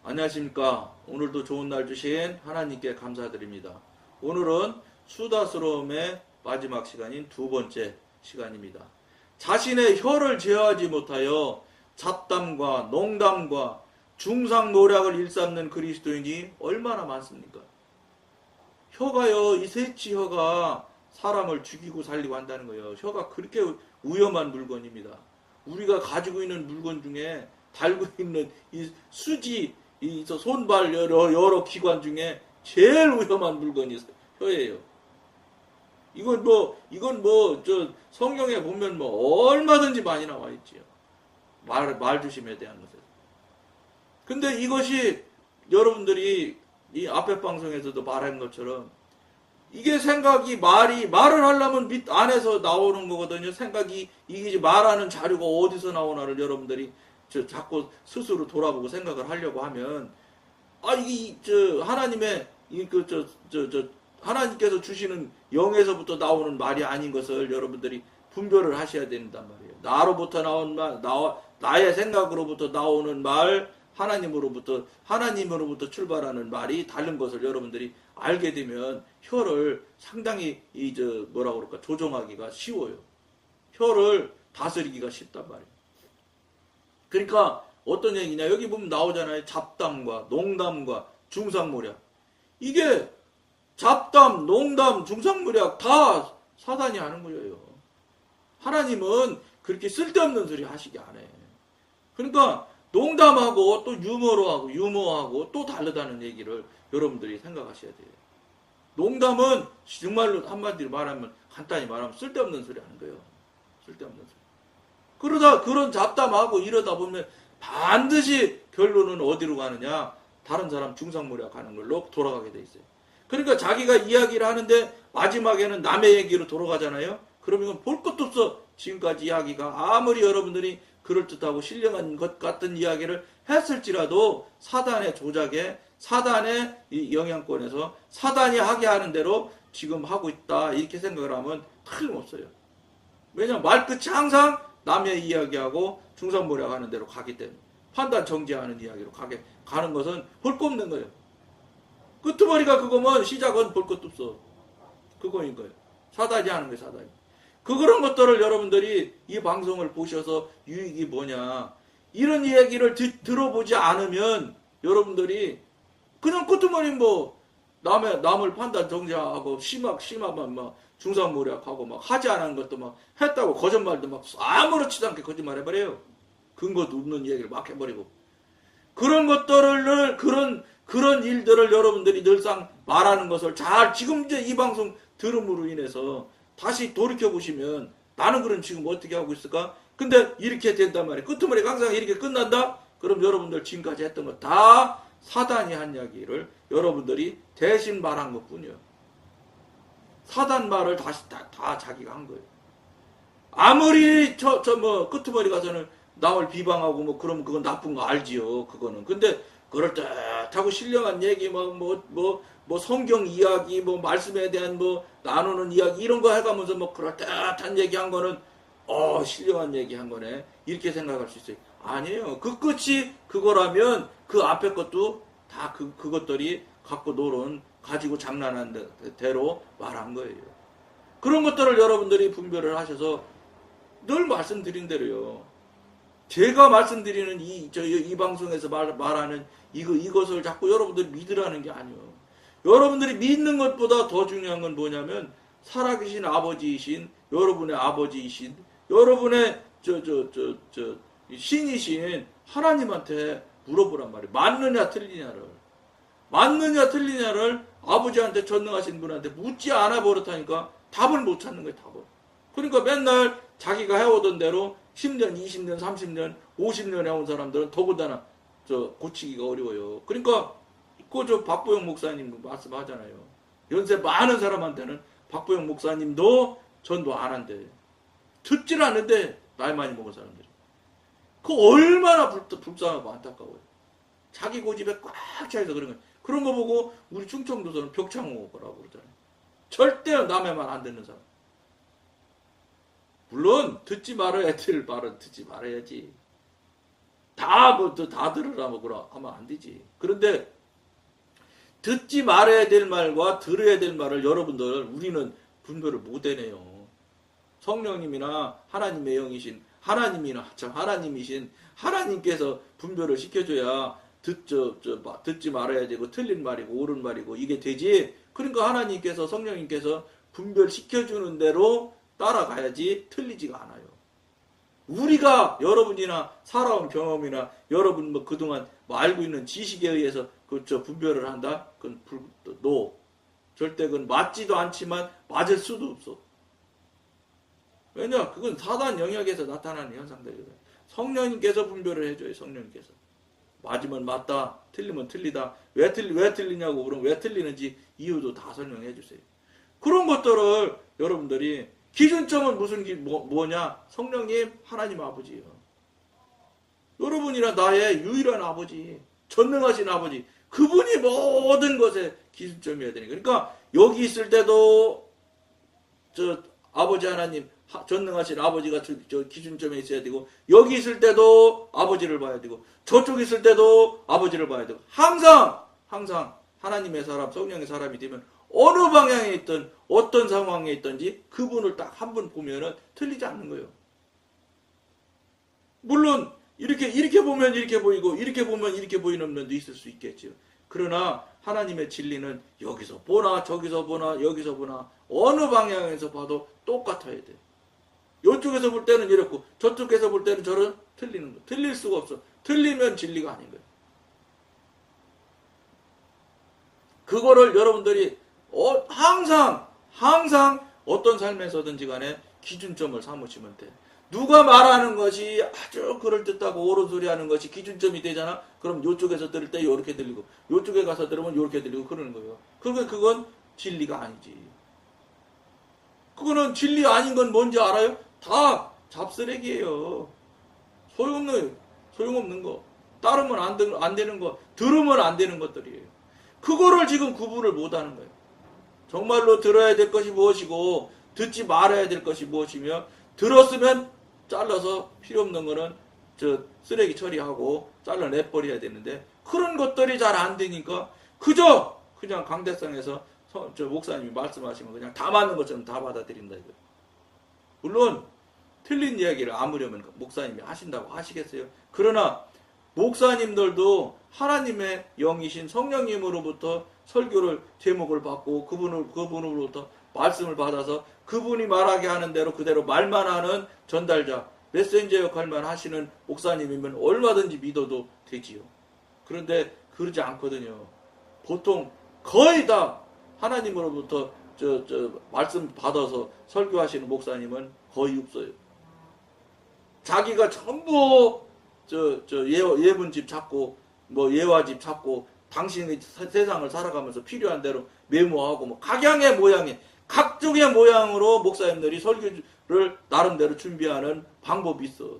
안녕하십니까. 오늘도 좋은 날 주신 하나님께 감사드립니다. 오늘은 수다스러움의 마지막 시간인 두 번째 시간입니다. 자신의 혀를 제어하지 못하여 잡담과 농담과 중상모략을 일삼는 그리스도인이 얼마나 많습니까? 혀가요, 이 세치 혀가 사람을 죽이고 살리고 한다는 거예요. 혀가 그렇게 위험한 물건입니다. 우리가 가지고 있는 물건 중에 달고 있는 이 수지, 이 손발 여러 기관 중에 제일 위험한 물건이 혀예요. 이건 저 성경에 보면 얼마든지 많이 나와 있지요. 말 조심에 대한 것에. 근데 이것이 여러분들이 이 앞에 방송에서도 말한 것처럼 이게 생각이 말을 하려면 밑 안에서 나오는 거거든요. 생각이 이게 말하는 자료가 어디서 나오나를 여러분들이 자꾸 스스로 돌아보고 생각을 하려고 하면 하나님의 하나님께서 주시는 영에서부터 나오는 말이 아닌 것을 여러분들이 분별을 하셔야 된단 말이에요. 나로부터 나온 말, 나의 생각으로부터 나오는 말, 하나님으로부터 출발하는 말이 다른 것을 여러분들이 알게 되면 혀를 상당히 조종하기가 쉬워요. 혀를 다스리기가 쉽단 말이에요. 그러니까 어떤 얘기냐, 여기 보면 나오잖아요. 잡담과 농담과 중상모략. 이게 잡담, 농담, 중상모략 다 사단이 하는 거예요. 하나님은 그렇게 쓸데없는 소리 하시게 안 해. 그러니까 농담하고 또 유머하고 또 다르다는 얘기를 여러분들이 생각하셔야 돼요. 농담은 정말로 한마디로 말하면, 간단히 말하면 쓸데없는 소리 하는 거예요. 쓸데없는 소리. 그러다 그런 잡담하고 이러다 보면 반드시 결론은 어디로 가느냐? 다른 사람 중상모략 하는 걸로 돌아가게 돼 있어요. 그러니까 자기가 이야기를 하는데 마지막에는 남의 얘기로 돌아가잖아요. 그러면 볼 것도 없어. 지금까지 이야기가 아무리 여러분들이 그럴듯하고 신령한 것 같은 이야기를 했을지라도 사단의 조작에, 사단의 이 영향권에서 사단이 하게 하는 대로 지금 하고 있다, 이렇게 생각을 하면 틀림없어요. 왜냐하면 말끝이 항상 남의 이야기하고 중상모략 하는 대로 가기 때문에, 판단 정지하는 이야기로 가는 것은 볼 거 없는 거예요. 끄트머리가 그거면 시작은 볼 것도 없어. 그거인 거예요. 사단이 하는 거예요, 사단이. 그런 것들을 여러분들이 이 방송을 보셔서 유익이 뭐냐, 이런 이야기를 들어보지 않으면 여러분들이 그냥 끄트머리 남을 판단 정지하고 심하면 중상모략하고 하지 않은 것도 했다고 거짓말도 아무렇지도 않게 거짓말 해버려요. 근거도 없는 얘기를 막 해버리고. 그런 것들을, 그런 일들을 여러분들이 늘상 말하는 것을 지금 이제 이 방송 들음으로 인해서 다시 돌이켜보시면, 나는 그럼 지금 어떻게 하고 있을까? 근데 이렇게 된단 말이에요. 끄트머리가 항상 이렇게 끝난다? 그럼 여러분들 지금까지 했던 거 다 사단이 한 이야기를 여러분들이 대신 말한 것 뿐이에요. 사단 말을 다시 다 자기가 한 거예요. 아무리 끄트머리 가서는 남을 비방하고 그러면 그건 나쁜 거 알지요. 그거는. 근데 그럴듯하고 신령한 얘기, 성경 이야기, 말씀에 대한 나누는 이야기, 이런 거 해가면서 그럴듯한 얘기 한 거는, 신령한 얘기 한 거네, 이렇게 생각할 수 있어요. 아니에요. 그 끝이 그거라면 그 앞에 것도 다 그것들이 가지고 장난한 대로 말한 거예요. 그런 것들을 여러분들이 분별을 하셔서 늘 말씀드린 대로요. 제가 말씀드리는 이 방송에서 말하는 이것을 자꾸 여러분들이 믿으라는 게 아니에요. 여러분들이 믿는 것보다 더 중요한 건 뭐냐면, 살아계신 아버지이신, 여러분의 아버지이신, 여러분의 신이신 하나님한테 물어보란 말이에요. 맞느냐 틀리냐를 아버지한테, 전능하신 분한테 묻지 않아 버릇하니까 답을 못 찾는 거예요. 답을. 그러니까 맨날 자기가 해오던 대로 10년, 20년, 30년, 50년 해온 사람들은 더군다나 고치기가 어려워요. 그러니까 박보영 목사님 말씀하잖아요. 연세 많은 사람한테는 박보영 목사님도 전도 안 한대. 듣질 않는데, 나이 많이 먹은 사람들이. 얼마나 불쌍하고 안타까워요. 자기 고집에 꽉 차여서 그런 거예요. 그런 거 보고 우리 충청도서는 벽창호라고 그러잖아요. 절대 남의 말 안 듣는 사람. 물론 듣지 말아야 될 말은 듣지 말아야지. 다 들으라 뭐 그러 하면 안 되지. 그런데 듣지 말아야 될 말과 들어야 될 말을 여러분들 우리는 분별을 못 해내요. 성령님이나 하나님의 영이신 하나님이나 참 하나님이신 하나님께서 분별을 시켜줘야 듣지 말아야 되고 틀린 말이고 옳은 말이고 이게 되지. 그러니까 하나님께서 성령님께서 분별시켜주는 대로 따라가야지 틀리지가 않아요. 우리가 여러분이나 살아온 경험이나 여러분 뭐 그동안 뭐 알고 있는 지식에 의해서 분별을 한다? 그건 절대 그건 맞지도 않지만 맞을 수도 없어. 왜냐? 그건 사단 영역에서 나타나는 현상들이거든. 성령님께서 분별을 해줘요. 성령님께서. 맞으면 맞다, 틀리면 틀리다. 왜 틀리냐고 그러면 왜 틀리는지 이유도 다 설명해 주세요. 그런 것들을 여러분들이 기준점은 뭐냐? 성령님, 하나님 아버지예요. 여러분이나 나의 유일한 아버지, 전능하신 아버지, 그분이 모든 것의 기준점이어야 되니까. 그러니까 여기 있을 때도 아버지 하나님, 전능하신 아버지가 저 기준점에 있어야 되고, 여기 있을 때도 아버지를 봐야 되고, 저쪽 있을 때도 아버지를 봐야 되고, 항상 하나님의 사람, 성령의 사람이 되면 어느 방향에 있든 어떤 상황에 있든지 그분을 딱 한 번 보면은 틀리지 않는 거예요. 물론 이렇게 보면 이렇게 보이고 이렇게 보면 이렇게 보이는 면도 있을 수 있겠죠. 그러나 하나님의 진리는 여기서 보나 저기서 보나 여기서 보나 어느 방향에서 봐도 똑같아야 돼. 이쪽에서 볼 때는 이렇고 저쪽에서 볼 때는 저런 틀리는 거. 틀릴 수가 없어. 틀리면 진리가 아닌 거예요. 그거를 여러분들이 항상 어떤 삶에서든지 간에 기준점을 삼으시면 돼. 누가 말하는 것이 아주 그럴듯하고 옳은 소리 하는 것이 기준점이 되잖아? 그럼 요쪽에서 들을 때 요렇게 들리고 요쪽에 가서 들으면 요렇게 들리고 그러는 거예요. 그건 진리가 아니지. 그거는 진리 아닌 건 뭔지 알아요? 다 잡쓰레기예요. 소용없는 거. 따르면 안 되는 거. 들으면 안 되는 것들이에요. 그거를 지금 구분을 못 하는 거예요. 정말로 들어야 될 것이 무엇이고 듣지 말아야 될 것이 무엇이며 들었으면 잘라서 필요 없는 거는 쓰레기 처리하고 잘라내버려야 되는데 그런 것들이 잘 안 되니까 그냥 강대상에서 목사님이 말씀하시면 그냥 다 맞는 것처럼 다 받아들인다 이거예요. 물론 틀린 이야기를 아무려면 목사님이 하신다고 하시겠어요. 그러나 목사님들도 하나님의 영이신 성령님으로부터 설교를 제목을 받고 그분으로부터 말씀을 받아서 그분이 말하게 하는 대로 그대로 말만 하는 전달자, 메신저 역할만 하시는 목사님이면 얼마든지 믿어도 되지요. 그런데 그러지 않거든요. 보통 거의 다 하나님으로부터 말씀 받아서 설교하시는 목사님은 거의 없어요. 자기가 전부 예문집 찾고 뭐 예화집 찾고 당신의 세상을 살아가면서 필요한 대로 메모하고 뭐 각양의 모양의 각종의 모양으로 목사님들이 설교를 나름대로 준비하는 방법이 있어.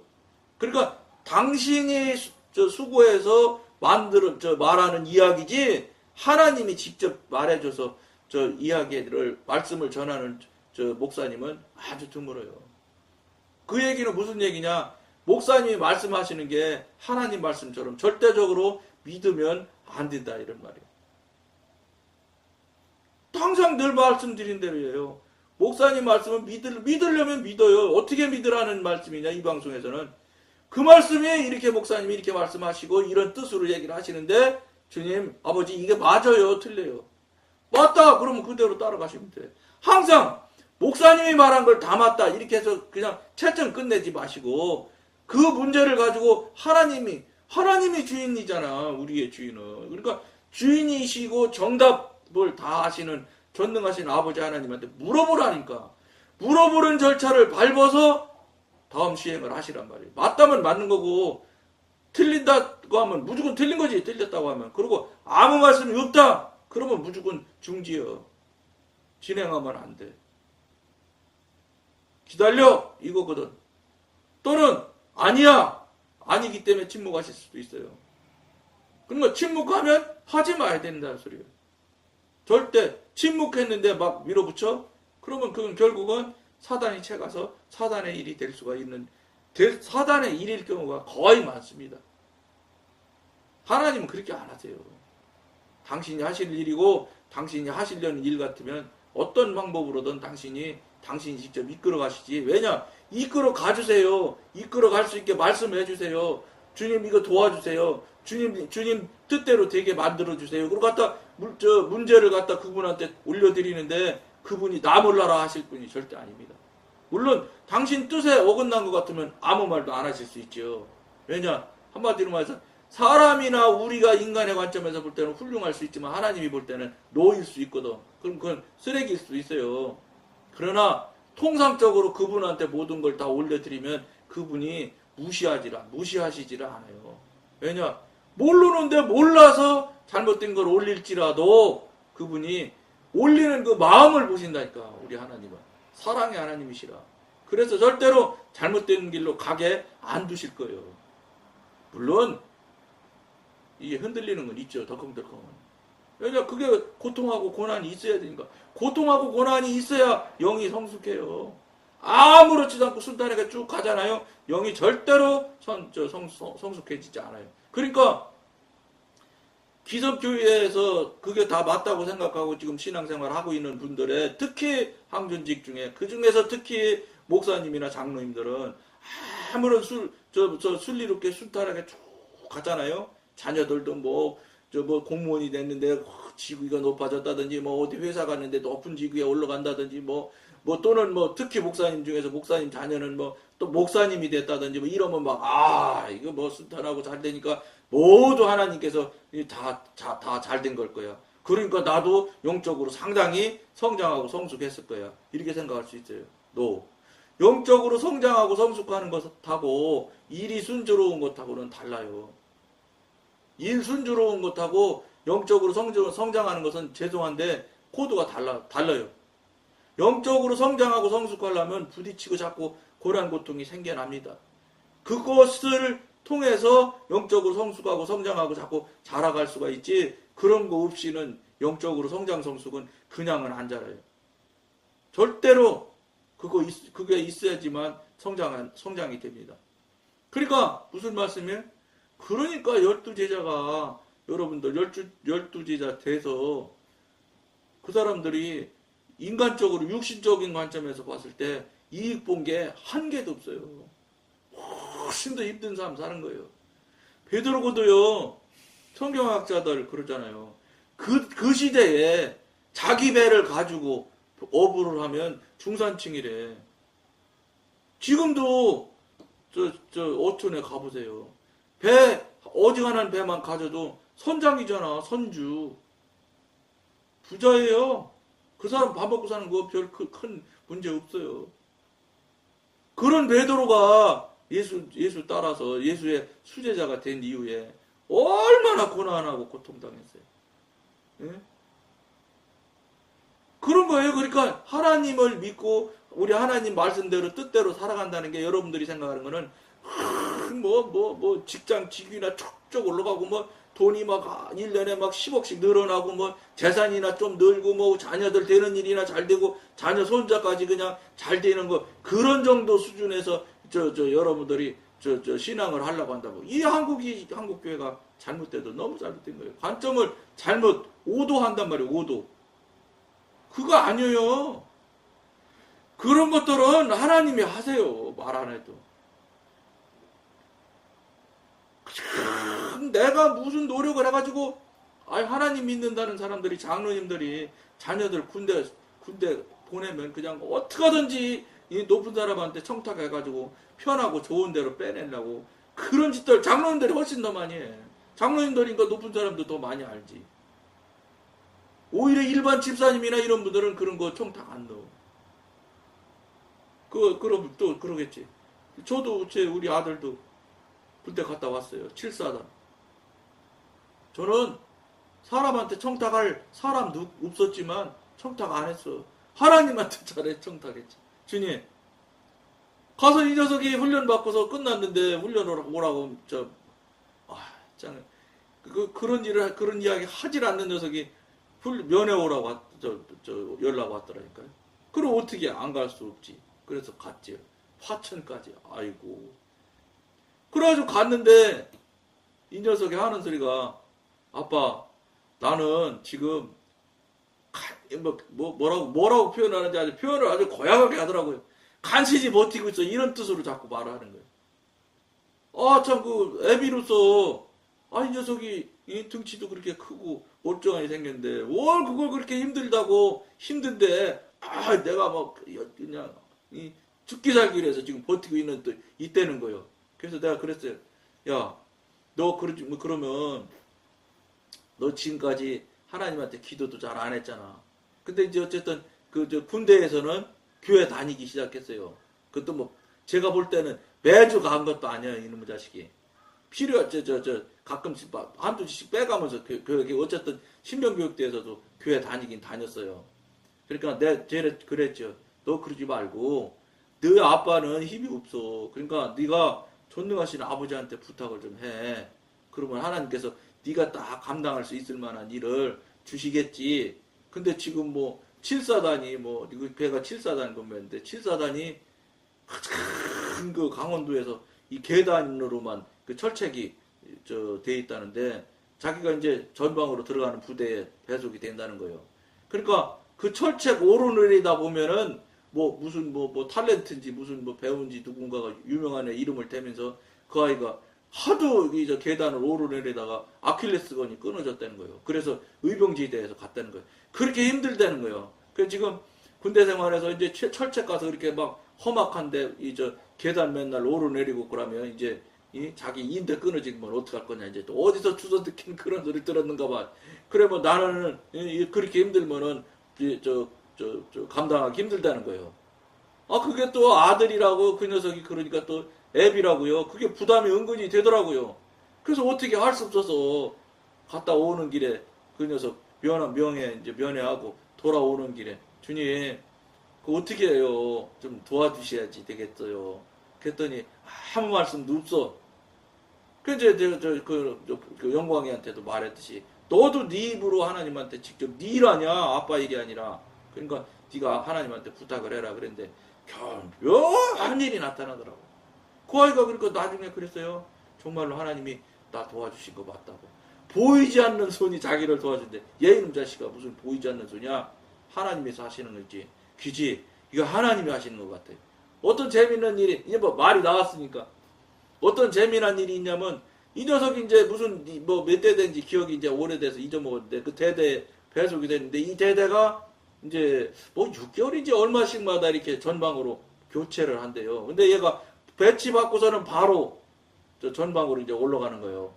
그러니까 당신이 수고해서 말하는 이야기지 하나님이 직접 말해줘서 이야기를 말씀을 전하는 목사님은 아주 드물어요. 그 얘기는 무슨 얘기냐? 목사님이 말씀하시는 게 하나님 말씀처럼 절대적으로 믿으면 안 된다 이런 말이에요. 항상 늘 말씀드린 대로예요. 목사님 말씀은 믿으려면 믿어요. 어떻게 믿으라는 말씀이냐 이 방송에서는. 그 말씀이 이렇게 목사님이 이렇게 말씀하시고 이런 뜻으로 얘기를 하시는데 주님 아버지 이게 맞아요 틀려요. 맞다 그러면 그대로 따라가시면 돼. 항상 목사님이 말한 걸 다 맞다 이렇게 해서 그냥 채점 끝내지 마시고 그 문제를 가지고 하나님이 주인이잖아. 우리의 주인은. 그러니까 주인이시고 정답을 다 하시는 전능하신 아버지 하나님한테 물어보라니까. 물어보는 절차를 밟아서 다음 시행을 하시란 말이에요. 맞다면 맞는 거고 틀린다고 하면 무조건 틀린 거지. 틀렸다고 하면. 그리고 아무 말씀이 없다. 그러면 무조건 중지요. 진행하면 안 돼. 기다려 이거거든. 또는 아니야. 아니기 때문에 침묵하실 수도 있어요. 그러니까 침묵하면 하지 마야 된다는 소리예요. 절대 침묵했는데 막 밀어붙여? 그러면 그건 결국은 사단이 채가서 사단의 일이 될 수가 있는 사단의 일일 경우가 거의 많습니다. 하나님은 그렇게 안 하세요. 당신이 하실 일이고 당신이 하시려는 일 같으면 어떤 방법으로든 당신이 직접 이끌어 가시지. 왜냐? 이끌어 가주세요. 이끌어 갈 수 있게 말씀해 주세요. 주님 이거 도와주세요. 주님 뜻대로 되게 만들어 주세요. 그리고 갖다 문제를 갖다 그분한테 올려드리는데 그분이 나 몰라라 하실 분이 절대 아닙니다. 물론 당신 뜻에 어긋난 것 같으면 아무 말도 안 하실 수 있죠. 왜냐? 한마디로 말해서 사람이나 우리가 인간의 관점에서 볼 때는 훌륭할 수 있지만 하나님이 볼 때는 노일 수 있거든. 그럼 그건 쓰레기일 수 있어요. 그러나 통상적으로 그분한테 모든 걸 다 올려드리면 그분이 무시하시지를 않아요. 왜냐? 모르는데 몰라서 잘못된 걸 올릴지라도 그분이 올리는 그 마음을 보신다니까. 우리 하나님은 사랑의 하나님이시라. 그래서 절대로 잘못된 길로 가게 안 두실 거예요. 물론 이게 흔들리는 건 있죠. 덜컹덜컹은. 왜냐? 그게 고통하고 고난이 있어야 되니까. 고통하고 고난이 있어야 영이 성숙해요. 아무렇지도 않고 순탄하게 쭉 가잖아요. 영이 절대로 성숙해지지 않아요. 그러니까 기성교회에서 그게 다 맞다고 생각하고 지금 신앙생활 하고 있는 분들의 특히 항존직 중에 그 중에서 특히 목사님이나 장로님들은 아무런 순리롭게 순탄하게 쭉 가잖아요. 자녀들도 뭐 공무원이 됐는데 직위가 높아졌다든지 뭐 어디 회사 갔는데 높은 직위에 올라간다든지 뭐 또는 특히 목사님 중에서 목사님 자녀는 또 목사님이 됐다든지 이러면 이거 순탄하고 잘 되니까 모두 하나님께서 다 잘 된 걸 거야. 그러니까 나도 영적으로 상당히 성장하고 성숙했을 거야. 이렇게 생각할 수 있어요. 영적으로 성장하고 성숙하는 것하고 일이 순조로운 것하고는 달라요. 일 순조로운 것하고 영적으로 성장하는 것은 죄송한데 코드가 달라요. 영적으로 성장하고 성숙하려면 부딪히고 자꾸 고난 고통이 생겨납니다. 그것을 통해서 영적으로 성숙하고 성장하고 자꾸 자라갈 수가 있지, 그런 거 없이는 영적으로 성장 성숙은 그냥은 안 자라요. 절대로 그게 있어야지만 성장이 됩니다. 그러니까 무슨 말씀이에요? 그러니까 12제자가 여러분들 12제자 돼서 그 사람들이 인간적으로 육신적인 관점에서 봤을 때 이익 본 게 한 개도 없어요. 훨씬 더 힘든 삶 사는 거예요. 베드로고도요, 성경학자들 그러잖아요. 그 시대에 자기 배를 가지고 어부를 하면 중산층이래. 지금도 어촌에 가보세요. 어지간한 배만 가져도 선장이잖아. 선주. 부자예요. 그 사람 밥 먹고 사는 거 별 큰 문제 없어요. 그런 베드로가 예수 따라서 예수의 수제자가 된 이후에 얼마나 고난하고 고통당했어요. 예? 그런 거예요. 그러니까 하나님을 믿고 우리 하나님 말씀대로 뜻대로 살아간다는 게, 여러분들이 생각하는 거는 직장 직위나 촉촉 올라가고 돈이 1년에 10억씩 늘어나고 재산이나 좀 늘고 자녀들 되는 일이나 잘 되고 자녀 손자까지 그냥 잘 되는 거, 그런 정도 수준에서 여러분들이 신앙을 하려고 한다고. 이 한국 교회가 잘못돼도 너무 잘못된 거예요. 관점을 잘못 오도한단 말이에요. 오도. 그거 아니에요. 그런 것들은 하나님이 하세요. 말 안 해도. 내가 무슨 노력을 해가지고, 하나님 믿는다는 사람들이, 장로님들이 자녀들 군대 보내면 그냥 어떻게 하든지 이 높은 사람한테 청탁해가지고 편하고 좋은 데로 빼내려고 그런 짓들 장로님들이 훨씬 더 많이 해. 장로님들이니까 높은 사람도 더 많이 알지. 오히려 일반 집사님이나 이런 분들은 그런 거 청탁 안 넣어. 그럼 또 그러겠지. 저도 우리 아들도 군대 갔다 왔어요. 7사단. 저는 사람한테 청탁할 사람 없었지만 청탁 안 했어. 하나님한테 잘해 청탁했지. 주님, 가서 이 녀석이 훈련 받고서 끝났는데 훈련 오라고 그런 이야기 하질 않는 녀석이 면회 오라고 연락 왔더라니까요. 그럼 어떻게 안 갈 수 없지. 그래서 갔지. 화천까지. 아이고. 그래가지고 갔는데 이 녀석이 하는 소리가, 아빠, 나는 지금 뭐라고 표현하는지 아주 표현을 아주 고약하게 하더라고요. 간신히 버티고 있어. 이런 뜻으로 자꾸 말하는 거예요. 아, 참, 애비로서, 이 녀석이, 이 등치도 그렇게 크고, 멀쩡하게 생겼는데, 뭘 그걸 그렇게 힘든데, 내가 그냥, 죽기 살기로 해서 지금 버티고 있는 또, 이때는 거예요. 그래서 내가 그랬어요. 야, 너, 그러면, 너 지금까지 하나님한테 기도도 잘 안 했잖아. 근데 이제 어쨌든, 군대에서는 교회 다니기 시작했어요. 그것도 제가 볼 때는 매주 간 것도 아니에요, 이놈의 자식이. 가끔씩 한두 주씩 빼가면서 어쨌든 신병교육대에서도 교회 다니긴 다녔어요. 그러니까 내가 그랬죠. 너 그러지 말고 너희 아빠는 힘이 없어. 그러니까 네가 존경하시는 아버지한테 부탁을 좀 해. 그러면 하나님께서 네가 딱 감당할 수 있을 만한 일을 주시겠지. 근데 지금 7사단이 이거 배가 7사단 건물인데 7사단이 큰 강원도에서 이 계단으로만 철책이 돼 있다는데 자기가 이제 전방으로 들어가는 부대에 배속이 된다는 거예요. 그러니까 그 철책 오르내리다 보면은 무슨 탤런트인지 무슨 배우인지 누군가가 유명한 애 이름을 대면서 그 아이가 하도 이 계단을 오르내리다가 아킬레스건이 끊어졌다는 거예요. 그래서 의병지대에서 갔다는 거예요. 그렇게 힘들다는 거예요. 그래서 지금 군대 생활에서 이제 철책 가서 이렇게 험악한데 계단 맨날 오르내리고 그러면 이제 자기 인대 끊어지면 어떡할 거냐 이제 또 어디서 주워 듣긴 그런 소리 들었는가 봐. 그래 나는 그렇게 힘들면은 감당하기 힘들다는 거예요. 그게 또 아들이라고 그 녀석이 그러니까 또 애비라고요. 그게 부담이 은근히 되더라고요. 그래서 어떻게 할 수 없어서 갔다 오는 길에 그 녀석 면회하고 돌아오는 길에 주님 어떻게 해요? 좀 도와주셔야지 되겠어요. 그랬더니 아무 말씀도 없어. 그래서 그 영광이한테도 말했듯이 너도 네 입으로 하나님한테 직접 네 일하냐 아빠 얘기 아니라 그러니까 네가 하나님한테 부탁을 해라 그랬는데 묘한 일이 나타나더라고. 그 아이가 그러니까 나중에 그랬어요. 정말로 하나님이 나 도와주신 거 맞다고. 보이지 않는 손이 자기를 도와준대. 얘 이놈 자식아 무슨 보이지 않는 손이야? 하나님께서 하시는 거지. 귀지. 이거 하나님이 하시는 것 같아. 어떤 재미있는 일이 이제 말이 나왔으니까 어떤 재미난 일이 있냐면 이 녀석이 이제 무슨 몇 대 된지 기억이 이제 오래돼서 잊어먹었는데 그 대대에 배속이 됐는데 이 대대가 이제 6개월인지 얼마씩마다 이렇게 전방으로 교체를 한대요. 근데 얘가 배치 받고서는 바로 전방으로 이제 올라가는 거예요.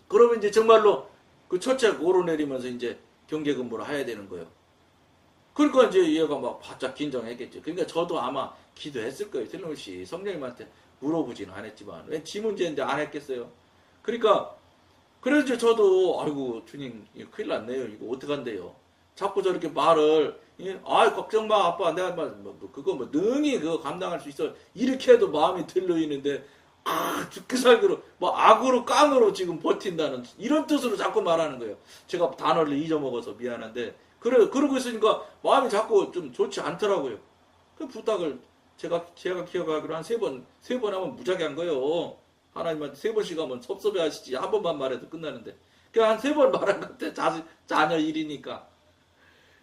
그러면 이제 정말로 그 철책 오르내리면서 이제 경계 근무를 해야 되는 거예요. 그러니까 이제 얘가 바짝 긴장했겠죠. 그러니까 저도 아마 기도했을 거예요. 틀림없이 성령님한테 물어보지는 않았지만 왜 지 문제인데 안 했겠어요. 그러니까 그래서 저도 아이고 주님 큰일 났네요. 이거 어떡한데요. 자꾸 저렇게 말을 걱정 마 아빠 내가 그거 능히 그거 감당할 수 있어. 이렇게 해도 마음이 들려있는데 죽기 살기로 악으로 깡으로 지금 버틴다는 이런 뜻으로 자꾸 말하는 거예요. 제가 단어를 잊어먹어서 미안한데 그러고 있으니까 마음이 자꾸 좀 좋지 않더라고요. 그 부탁을 제가 기억하기로 한 3번 하면 무지하게 한 거예요. 하나님한테 3번씩 하면 섭섭해 하시지. 한 번만 말해도 끝나는데. 그냥 한 3번 말한 것 같아. 자녀 일이니까.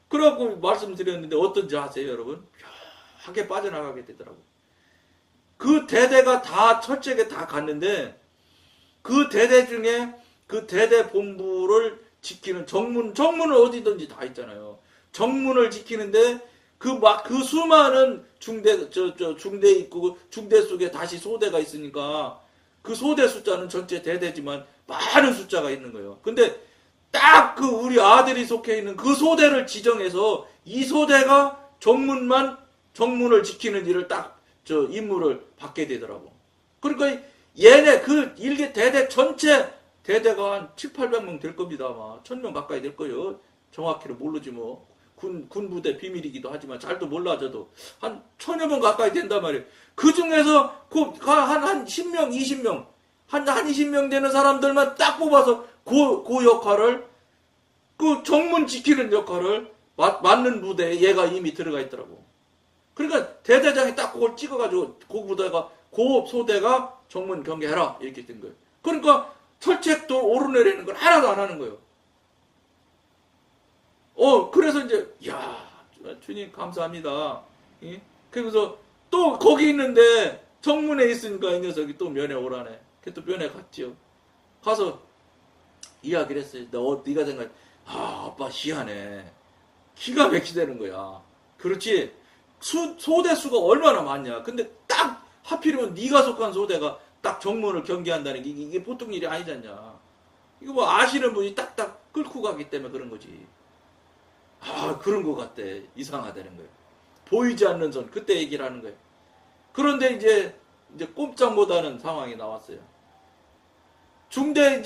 그래갖고 말씀드렸는데 어떤지 아세요, 여러분? 묘하게 빠져나가게 되더라고요. 그 대대가 다 철책에 다 갔는데 그 대대 중에 그 대대 본부를 지키는 정문은 어디든지 다 있잖아요. 정문을 지키는데 그 수많은 중대 있고 중대 속에 다시 소대가 있으니까 그 소대 숫자는 전체 대대지만 많은 숫자가 있는 거예요. 근데 딱 우리 아들이 속해 있는 그 소대를 지정해서 이 소대가 정문을 지키는 일을 딱 임무를 받게 되더라고. 그러니까 얘네 일개 대대 전체 대대가 한 700~800명 될 겁니다. 아마 1000명 가까이 될 거예요. 정확히는 모르지 군부대 비밀이기도 하지만 잘도 몰라져도 한 1000여명 가까이 된단 말이에요. 그 중에서 한 10명, 20명, 한 20명 되는 사람들만 딱 뽑아서 그 역할을 그 정문 지키는 역할을 맡는 부대에 얘가 이미 들어가 있더라고. 그러니까 대대장이 딱 그걸 찍어가지고 그 소대가 정문 경계해라 이렇게 된 거예요. 그러니까 철책도 오르내리는 걸 하나도 안 하는 거예요. 그래서 이제, 주님 감사합니다. 예? 그래서 또 거기 있는데 정문에 있으니까 이 녀석이 또 면회 오라네. 또 면회 갔지요. 가서 이야기를 했어요. 네가 생각해. 아빠 희한해. 기가 막히다는 거야. 그렇지? 소대 수가 얼마나 많냐. 근데 딱 하필이면 네가 속한 소대가 딱 정문을 경계한다는 게 이게 보통 일이 아니잖냐. 이거 뭐 아시는 분이 딱딱 끌고 가기 때문에 그런 거지. 그런 것 같대. 이상하다는 거예요. 보이지 않는 손. 그때 얘기를 하는 거예요. 그런데 이제 꼼짝 못하는 상황이 나왔어요. 중대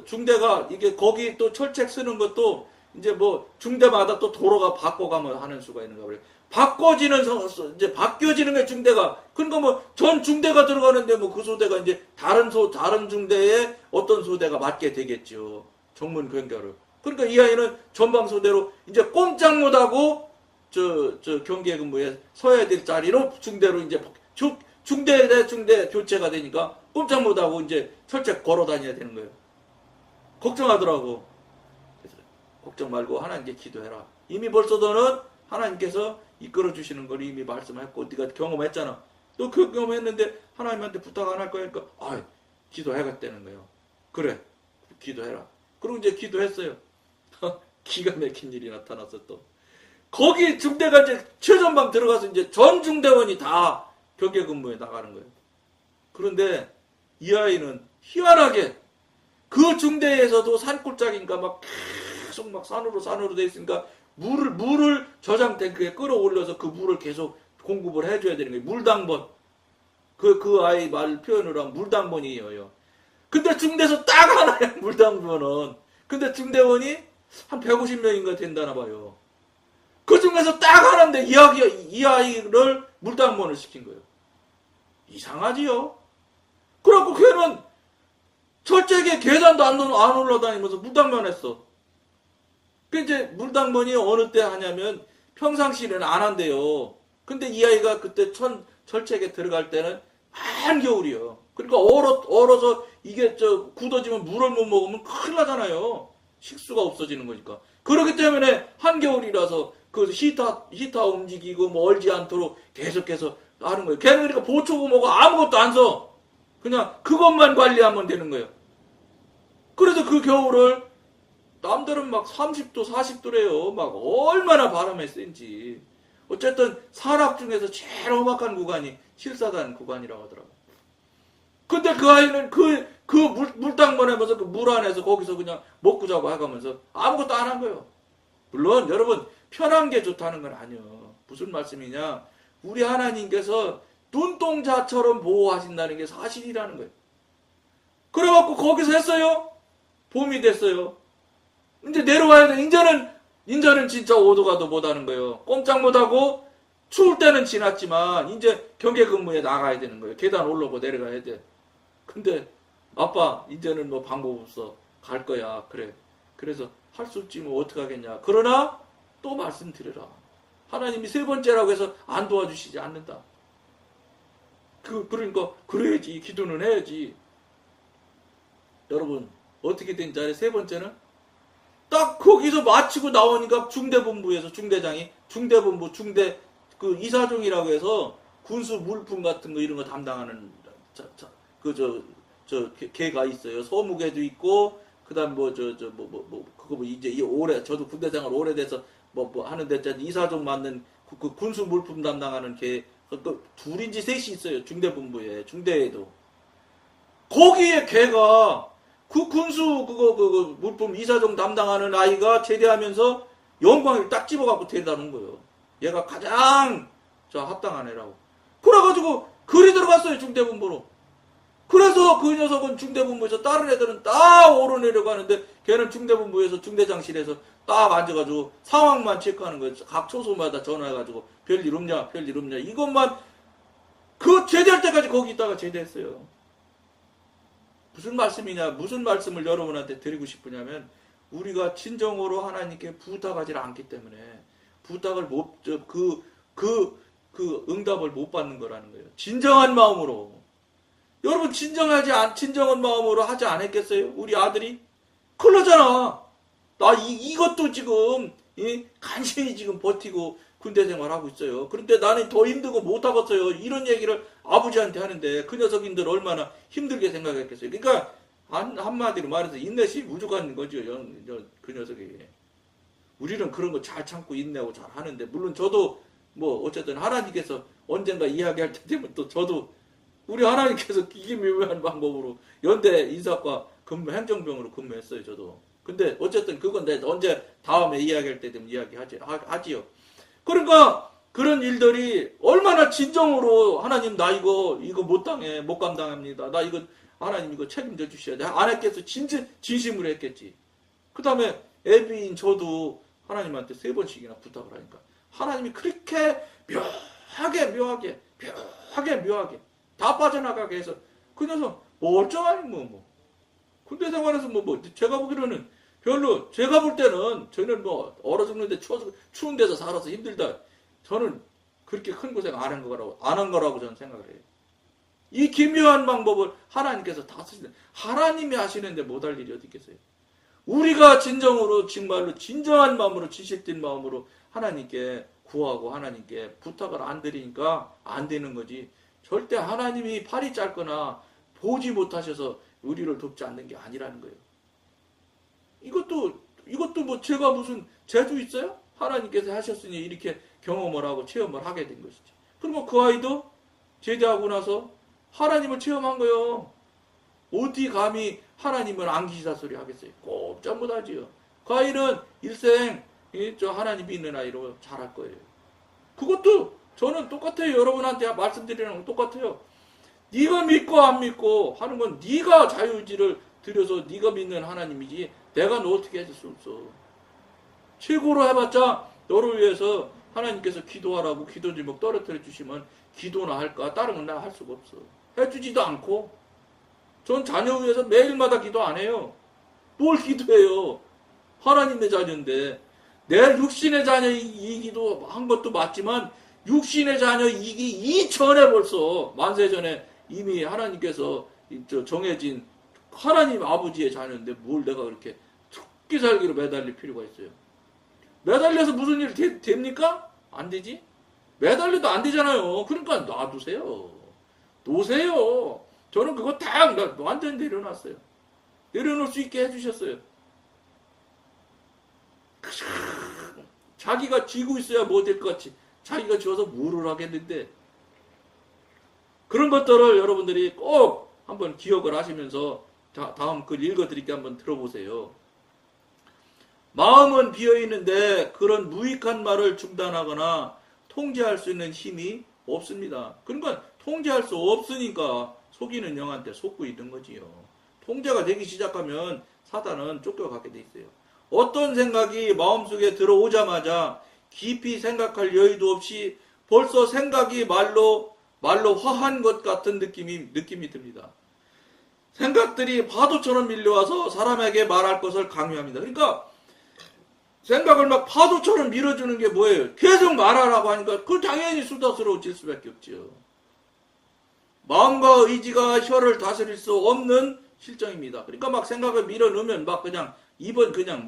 중대가 이게 거기 또 철책 쓰는 것도 이제 뭐 중대마다 또 도로가 바꿔가면 하는 수가 있는가 그래요. 바뀌어지는 게 중대가. 그러니까 뭐 전 중대가 들어가는데 뭐 그 소대가 이제 다른 중대에 어떤 소대가 맡게 되겠죠. 정문 경계를. 그러니까 이 아이는 전방 소대로 이제 꼼짝 못하고 경계 근무에 서야 될 자리로 중대로 이제 중대 대 중대 교체가 되니까 꼼짝 못하고 이제 철책 걸어 다녀야 되는 거예요. 걱정하더라고. 그래서 걱정 말고 하나님께 기도해라. 이미 벌써 너는 하나님께서 이끌어 주시는 걸 이미 말씀했고 네가 경험했잖아. 너 그 경험했는데 하나님한테 부탁 안 할 거니까 기도해야겠다는 거예요. 그래, 기도해라. 그리고 이제 기도했어요. 기가 막힌 일이 나타났어 또. 거기 중대가 이제 최전방 들어가서 이제 전 중대원이 다 경계 근무에 나가는 거예요. 그런데 이 아이는 희한하게 그 중대에서도 산골짜기인가 막 계속 막 산으로 돼 있으니까 물을 저장 탱크에 끌어올려서 그 물을 계속 공급을 해줘야 되는 거예요. 물당번. 그 아이 말 표현으로 하면 물당번이에요. 근데 중대에서 딱 하나야, 물당번은. 근데 중대원이 한 150명인가 된다나 봐요. 그 중에서 딱 하나인데 이 아이를 물당번을 시킨 거예요. 이상하지요? 그래갖고 걔는 철저하게 계단도 안 올라다니면서 물당번 했어. 그 이제 물당번이 어느 때 하냐면 평상시에는 안 한대요. 근데 이 아이가 그때 철책에 들어갈 때는 한겨울이요. 그러니까 얼어서 이게 굳어지면 물을 못 먹으면 큰일 나잖아요. 식수가 없어지는 거니까. 그렇기 때문에 한겨울이라서 그 히터 움직이고 뭐 얼지 않도록 계속해서 하는 거예요. 걔는 그러니까 보초고 뭐고 아무것도 안 써. 그냥 그것만 관리하면 되는 거예요. 그래서 그 겨울을 남들은 막 30도, 40도래요. 막 얼마나 바람에 센지. 어쨌든 산악 중에서 제일 험악한 구간이 실사단 구간이라고 하더라고요. 근데 그 아이는 물당번 하면서 그 물 안에서 거기서 그냥 먹고 자고 해가면서 아무것도 안 한 거예요. 물론 여러분 편한 게 좋다는 건 아니에요. 무슨 말씀이냐. 우리 하나님께서 눈동자처럼 보호하신다는 게 사실이라는 거예요. 그래갖고 거기서 했어요. 봄이 됐어요. 이제 내려와야 돼. 이제는 진짜 오도가도 못하는 거예요. 꼼짝 못하고 추울 때는 지났지만 이제 경계 근무에 나가야 되는 거예요. 계단 올라오고 내려가야 돼. 근데 아빠 이제는 뭐 방법 없어. 갈 거야. 그래. 그래서 할 수 없지 뭐 어떡하겠냐. 그러나 또 말씀드려라. 하나님이 세 번째라고 해서 안 도와주시지 않는다. 그러니까 그래야지. 기도는 해야지. 여러분 어떻게 된지 알아요? 세 번째는 딱 거기서 마치고 나오니까 중대본부에서 중대장이 중대본부 중대 그 이사종이라고 해서 군수 물품 같은 거 이런 거 담당하는 걔가 있어요. 소무계도 있고 그다음 그거 이제 올해 저도 군대 생활 오래돼서 뭐 하는데 이사종 맞는 그 군수 물품 담당하는 걔 둘인지 셋이 있어요. 중대본부에 중대에도 거기에 걔가 그 군수 그거 물품 이사종 담당하는 아이가 제대하면서 영광을 딱 집어갖고 데려다 놓은 거예요. 얘가 가장 합당한 애라고. 그래가지고 글이 들어갔어요. 중대본부로. 그래서 그 녀석은 중대본부에서 다른 애들은 다 오르내려고 하는데 걔는 중대본부에서 중대장실에서 딱 앉아가지고 상황만 체크하는 거예요. 각 초소마다 전화해가지고 별일 없냐 이것만 그 제대할 때까지 거기 있다가 제대했어요. 무슨 말씀이냐, 무슨 말씀을 여러분한테 드리고 싶으냐면, 우리가 진정으로 하나님께 부탁하지 않기 때문에, 부탁을 응답을 못 받는 거라는 거예요. 진정한 마음으로. 여러분 진정한 마음으로 하지 않았겠어요? 우리 아들이? 큰일 나잖아. 이것도 지금 간신히 지금 버티고 군대 생활하고 있어요. 그런데 나는 더 힘들고 못하겠어요. 이런 얘기를 아버지한테 하는데 그 녀석인들 얼마나 힘들게 생각했겠어요. 그러니까 한마디로 말해서 인내심이 부족한 거죠. 그 녀석이. 우리는 그런 거 잘 참고 인내하고 잘 하는데, 물론 저도 뭐 어쨌든 하나님께서 언젠가 이야기할 때 되면 또 저도 우리 하나님께서 기기묘묘한 방법으로 연대 인사과 행정병으로 근무했어요. 저도. 근데 어쨌든 그건 내가 언제 다음에 이야기할 때 되면 하지요. 그러니까 그런 일들이 얼마나 진정으로 하나님 나 이거 못 감당합니다. 나 이거 하나님 이거 책임져 주셔야 돼. 안 했겠어. 진심으로 했겠지. 그 다음에 애비인 저도 하나님한테 3번씩이나 부탁을 하니까 하나님이 그렇게 묘하게 다 빠져나가게 해서 그 녀석 멀쩡하니 뭐. 군대 생활에서 제가 보기로는 별로, 제가 볼 때는 저는 얼어 죽는데 추운 데서 살아서 힘들다. 저는 그렇게 큰 고생 안 한 거라고 저는 생각을 해요. 이 기묘한 방법을 하나님께서 다 쓰시는데, 하나님이 하시는데 못할 일이 어디 있겠어요? 우리가 진정으로, 정말로 진정한 마음으로, 지식된 마음으로 하나님께 구하고 하나님께 부탁을 안 드리니까 안 되는 거지. 절대 하나님이 팔이 짧거나 보지 못하셔서 우리를 돕지 않는 게 아니라는 거예요. 이것도 뭐 제가 무슨 재주 있어요? 하나님께서 하셨으니 이렇게 경험을 하고 체험을 하게 된 것이지. 그러면 그 아이도 제대하고 나서 하나님을 체험한 거예요. 어디 감히 하나님을 안기시다 소리 하겠어요? 꼼짝 못하지요. 그 아이는 일생 저 하나님 믿는 아이로 자랄 거예요. 그것도 저는 똑같아요. 여러분한테 말씀드리는 건 똑같아요. 네가 믿고 안 믿고 하는 건 네가 자유의지를 들여서 네가 믿는 하나님이지 내가 너 어떻게 해줄 수 없어. 최고로 해봤자 너를 위해서 하나님께서 기도하라고 기도 제목 떨어뜨려 주시면 기도나 할까? 다른 건 나 할 수가 없어. 해주지도 않고. 전 자녀 위해서 매일마다 기도 안 해요. 뭘 기도해요? 하나님의 자녀인데. 내 육신의 자녀이기도 한 것도 맞지만 육신의 자녀이기 이전에 벌써 만세 전에 이미 하나님께서 정해진 하나님 아버지의 자녀인데 뭘 내가 그렇게 죽기 살기로 매달릴 필요가 있어요. 매달려서 무슨 일이 됩니까? 안 되지? 매달려도 안 되잖아요. 그러니까 놔두세요. 놓으세요. 저는 그거 다 완전히 내려놨어요. 내려놓을 수 있게 해주셨어요. 자기가 쥐고 있어야 뭐 될 것 같이 자기가 쥐어서 뭐를 하겠는데, 그런 것들을 여러분들이 꼭 한번 기억을 하시면서 다음 글 읽어드릴게 한번 들어보세요. 마음은 비어있는데 그런 무익한 말을 중단하거나 통제할 수 있는 힘이 없습니다. 그러니까 통제할 수 없으니까 속이는 영한테 속고 있는 거지요. 통제가 되기 시작하면 사단은 쫓겨가게 돼 있어요. 어떤 생각이 마음속에 들어오자마자 깊이 생각할 여유도 없이 벌써 생각이 말로 화한 것 같은 느낌이 듭니다. 생각들이 파도처럼 밀려와서 사람에게 말할 것을 강요합니다. 그러니까 생각을 막 파도처럼 밀어주는 게 뭐예요? 계속 말하라고 하니까 그 당연히 수다스러워질 수밖에 없죠. 마음과 의지가 혀를 다스릴 수 없는 실정입니다. 그러니까 막 생각을 밀어넣으면 막 그냥 입은 그냥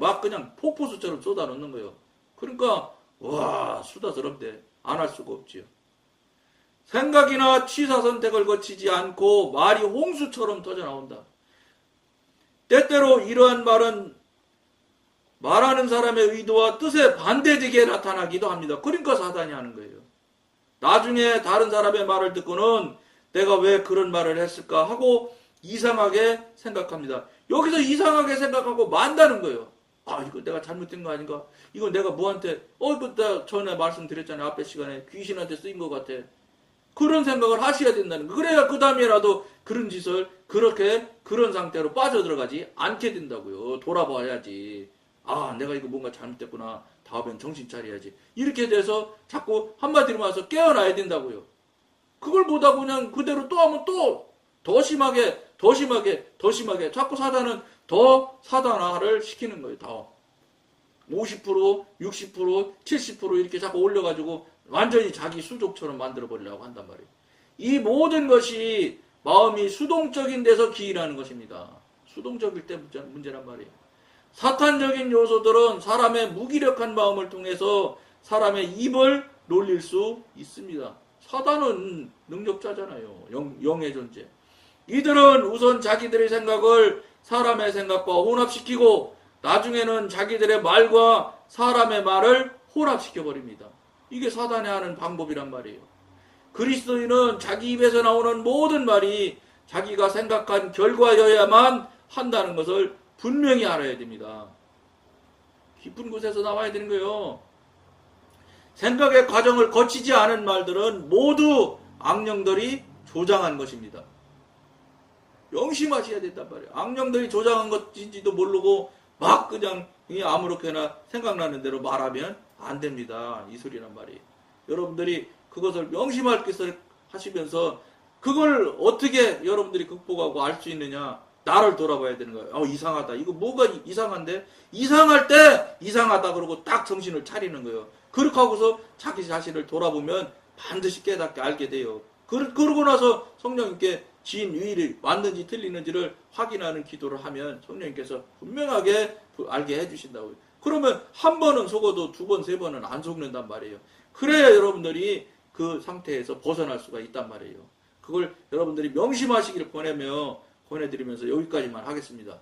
폭포수처럼 쏟아놓는 거예요. 그러니까 와 수다스럽대. 안 할 수가 없지요. 생각이나 취사 선택을 거치지 않고 말이 홍수처럼 터져나온다. 때때로 이러한 말은 말하는 사람의 의도와 뜻에 반대되게 나타나기도 합니다. 그러니까 사단이 하는 거예요. 나중에 다른 사람의 말을 듣고는 내가 왜 그런 말을 했을까 하고 이상하게 생각합니다. 여기서 이상하게 생각하고 만다는 거예요. 아, 이거 내가 잘못된 거 아닌가? 이거 내가 뭐한테, 이거 내가 전에 말씀드렸잖아요. 앞에 시간에 귀신한테 쓰인 것 같아. 그런 생각을 하셔야 된다는 거. 그래야 그 다음에라도 그런 짓을 그런 상태로 빠져들어가지 않게 된다고요. 돌아봐야지. 아, 내가 이거 뭔가 잘못됐구나. 다음엔 정신 차려야지. 이렇게 돼서 자꾸 한마디로 말해서 깨어나야 된다고요. 그걸 못하고 그냥 그대로 또 하면 또 더 심하게 자꾸 사단은 더 사단화를 시키는 거예요. 더 50%, 60%, 70% 이렇게 자꾸 올려가지고 완전히 자기 수족처럼 만들어버리려고 한단 말이에요. 이 모든 것이 마음이 수동적인 데서 기인하는 것입니다. 수동적일 때 문제란 말이에요. 사탄적인 요소들은 사람의 무기력한 마음을 통해서 사람의 입을 놀릴 수 있습니다. 사단은 능력자잖아요. 영의 존재. 이들은 우선 자기들의 생각을 사람의 생각과 혼합시키고 나중에는 자기들의 말과 사람의 말을 혼합시켜버립니다. 이게 사단이 하는 방법이란 말이에요. 그리스도인은 자기 입에서 나오는 모든 말이 자기가 생각한 결과여야만 한다는 것을 분명히 알아야 됩니다. 깊은 곳에서 나와야 되는 거예요. 생각의 과정을 거치지 않은 말들은 모두 악령들이 조장한 것입니다. 명심하셔야 된단 말이에요. 악령들이 조장한 것인지도 모르고 막 그냥 아무렇게나 생각나는 대로 말하면 안 됩니다. 이 소리란 말이에요. 여러분들이 그것을 명심할 것을 하시면서 그걸 어떻게 여러분들이 극복하고 알 수 있느냐? 나를 돌아봐야 되는 거예요. 이상하다. 이거 뭐가 이상한데? 이상할 때 이상하다 그러고 딱 정신을 차리는 거예요. 그렇게 하고서 자기 자신을 돌아보면 반드시 깨닫게 알게 돼요. 그러고 나서 성령님께 진위를 맞는지 틀리는지를 확인하는 기도를 하면 성령님께서 분명하게 알게 해주신다고요. 그러면 한 번은 속어도 두 번, 세 번은 안 속는단 말이에요. 그래야 여러분들이 그 상태에서 벗어날 수가 있단 말이에요. 그걸 여러분들이 명심하시기를 권해드리면서 여기까지만 하겠습니다.